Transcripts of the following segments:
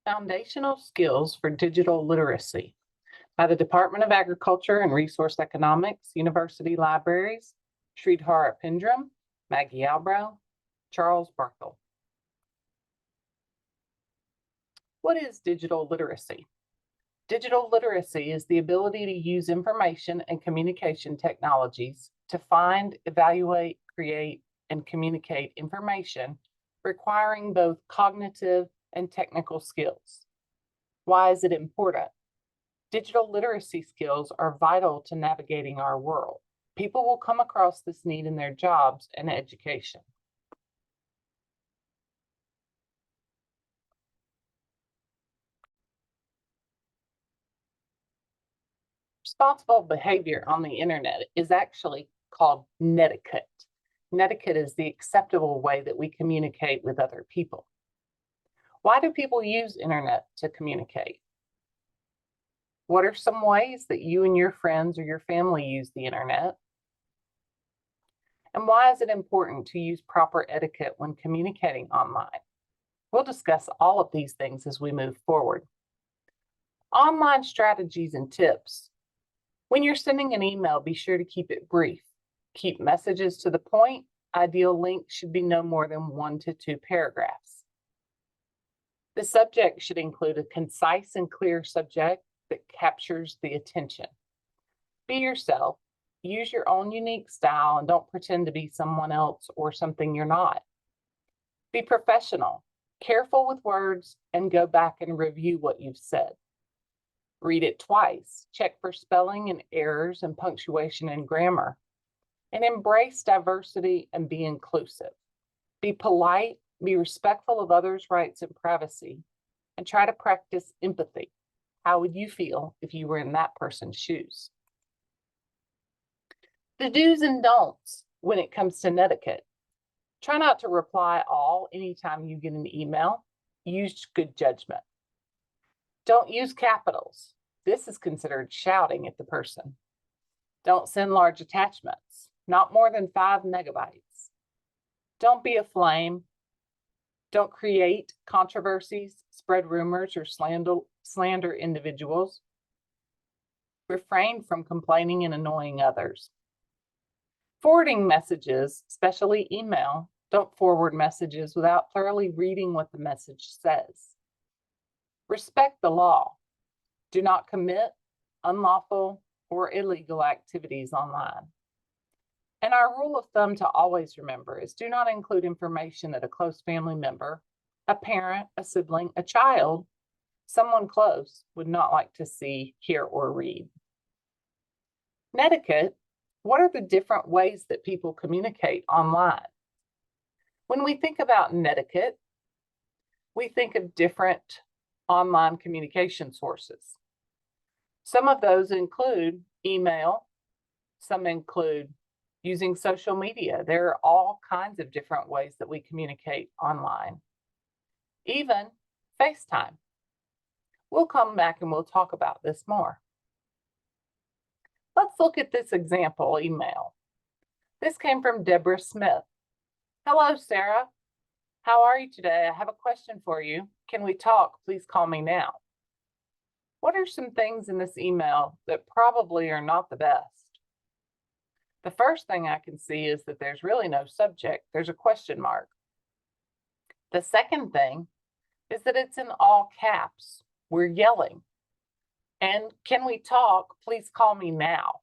Foundational Skills for Digital Literacy by the Department of Agriculture and Resource Economics, University Libraries, Sridhar Apindram, Maggie Albrow, Charles Barthel. What is digital literacy? Digital literacy is the ability to use information and communication technologies to find, evaluate, create, and communicate information requiring both cognitive and technical skills. Why is it important? Digital literacy skills are vital to navigating our world. People will come across this need in their jobs and education. Responsible behavior on the internet is actually called netiquette. Netiquette is the acceptable way that we communicate with other people. Why do people use internet to communicate? What are some ways that you and your friends or your family use the internet? And why is it important to use proper etiquette when communicating online? We'll discuss all of these things as we move forward. Online strategies and tips. When you're sending an email, be sure to keep it brief. Keep messages to the point. Ideal length should be no more than 1 to 2 paragraphs. The subject should include a concise and clear subject that captures the attention. Be yourself. Use your own unique style and don't pretend to be someone else or something you're not. Be professional. Careful with words and go back and review what you've said. Read it twice. Check for spelling and errors and punctuation and grammar. And embrace diversity and be inclusive. Be polite, be respectful of others' rights and privacy, and try to practice empathy. How would you feel if you were in that person's shoes? The do's and don'ts when it comes to netiquette. Try not to reply all anytime you get an email. Use good judgment. Don't use capitals. This is considered shouting at the person. Don't send large attachments, not more than 5 megabytes. Don't be a flame. Don't create controversies, spread rumors, or slander individuals. Refrain from complaining and annoying others. Forwarding messages, especially email, don't forward messages without thoroughly reading what the message says. Respect the law. Do not commit unlawful or illegal activities online. And our rule of thumb to always remember is do not include information that a close family member, a parent, a sibling, a child, someone close would not like to see, hear, or read. Netiquette. What are the different ways that people communicate online? When we think about netiquette, we think of different online communication sources. Some of those include email, some include using social media. There are all kinds of different ways that we communicate online. Even FaceTime. We'll come back and we'll talk about this more. Let's look at this example email. This came from Deborah Smith. Hello, Sarah. How are you today? I have a question for you. Can we talk? Please call me now. What are some things in this email that probably are not the best? The first thing I can see is that there's really no subject. There's a question mark. The second thing is that it's in all caps. We're yelling. And can we talk? Please call me now.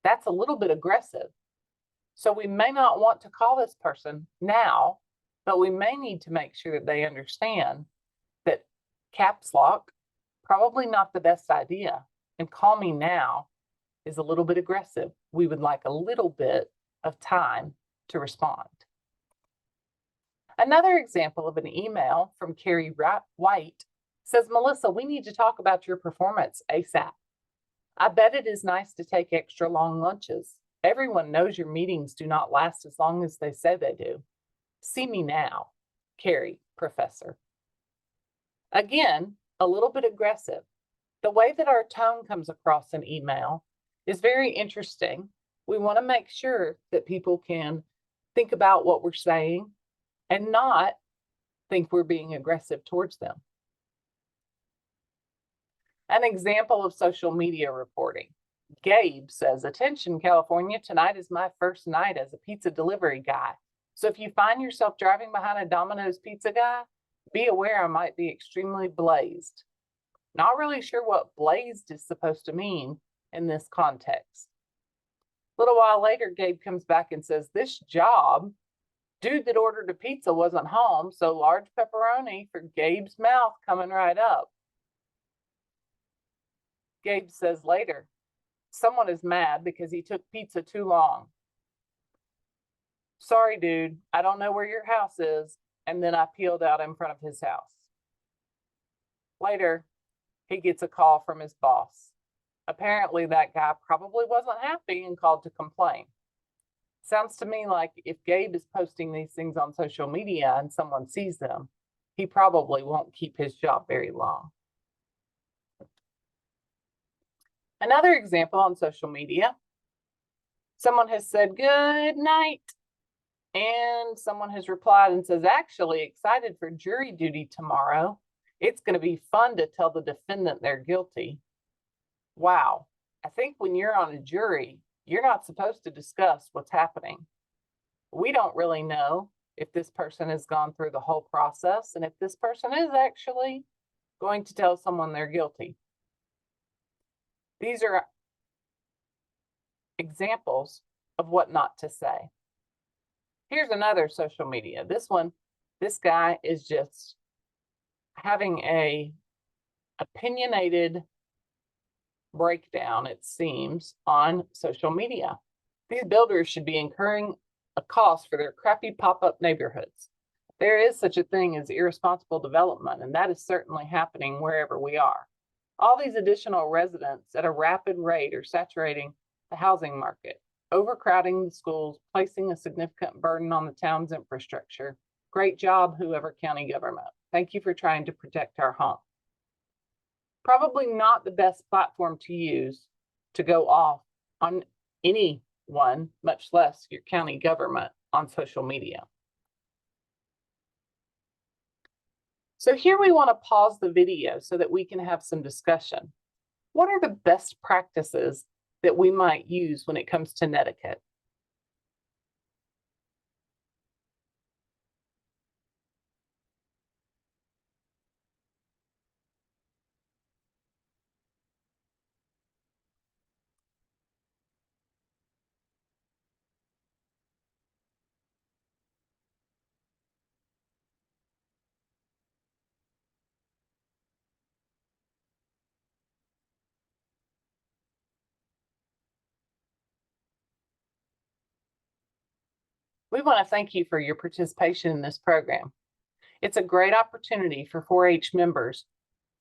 That's a little bit aggressive. So we may not want to call this person now, but we may need to make sure that they understand that caps lock, probably not the best idea. And call me now is a little bit aggressive. We would like a little bit of time to respond. Another example of an email from Carrie White says, Melissa, we need to talk about your performance ASAP. I bet it is nice to take extra long lunches. Everyone knows your meetings do not last as long as they say they do. See me now, Carrie, professor. Again, a little bit aggressive. The way that our tone comes across in email is very interesting. We want to make sure that people can think about what we're saying and not think we're being aggressive towards them. An example of social media reporting. Gabe says, "Attention, California, tonight is my first night as a pizza delivery guy. So if you find yourself driving behind a Domino's pizza guy, be aware I might be extremely blazed." Not really sure what blazed is supposed to mean in this context. A little while later, Gabe comes back and says, "This job, dude that ordered a pizza wasn't home, so large pepperoni for Gabe's mouth coming right up." Gabe says later, "Someone is mad because he took pizza too long. Sorry, dude, I don't know where your house is." And then I peeled out in front of his house. Later, he gets a call from his boss. Apparently, that guy probably wasn't happy and called to complain. Sounds to me like if Gabe is posting these things on social media and someone sees them, he probably won't keep his job very long. Another example on social media, someone has said good night, and someone has replied and says, "Actually excited for jury duty tomorrow. It's going to be fun to tell the defendant they're guilty." Wow, I think when you're on a jury, you're not supposed to discuss what's happening. We don't really know if this person has gone through the whole process and if this person is actually going to tell someone they're guilty. These are examples of what not to say. Here's another social media. This guy is just having a opinionated breakdown, it seems, on social media. These builders should be incurring a cost for their crappy pop-up neighborhoods. There is such a thing as irresponsible development, and that is certainly happening wherever we are. All these additional residents at a rapid rate are saturating the housing market, overcrowding the schools, placing a significant burden on the town's infrastructure. Great job, whoever county government. Thank you for trying to protect our home. Probably not the best platform to use to go off on anyone, much less your county government, on social media. So here we want to pause the video so that we can have some discussion. What are the best practices that we might use when it comes to netiquette? We want to thank you for your participation in this program. It's a great opportunity for 4-H members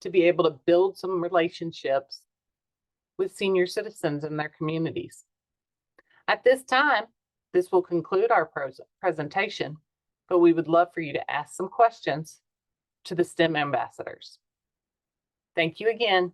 to be able to build some relationships with senior citizens in their communities. At this time, this will conclude our presentation, but we would love for you to ask some questions to the STEM ambassadors. Thank you again.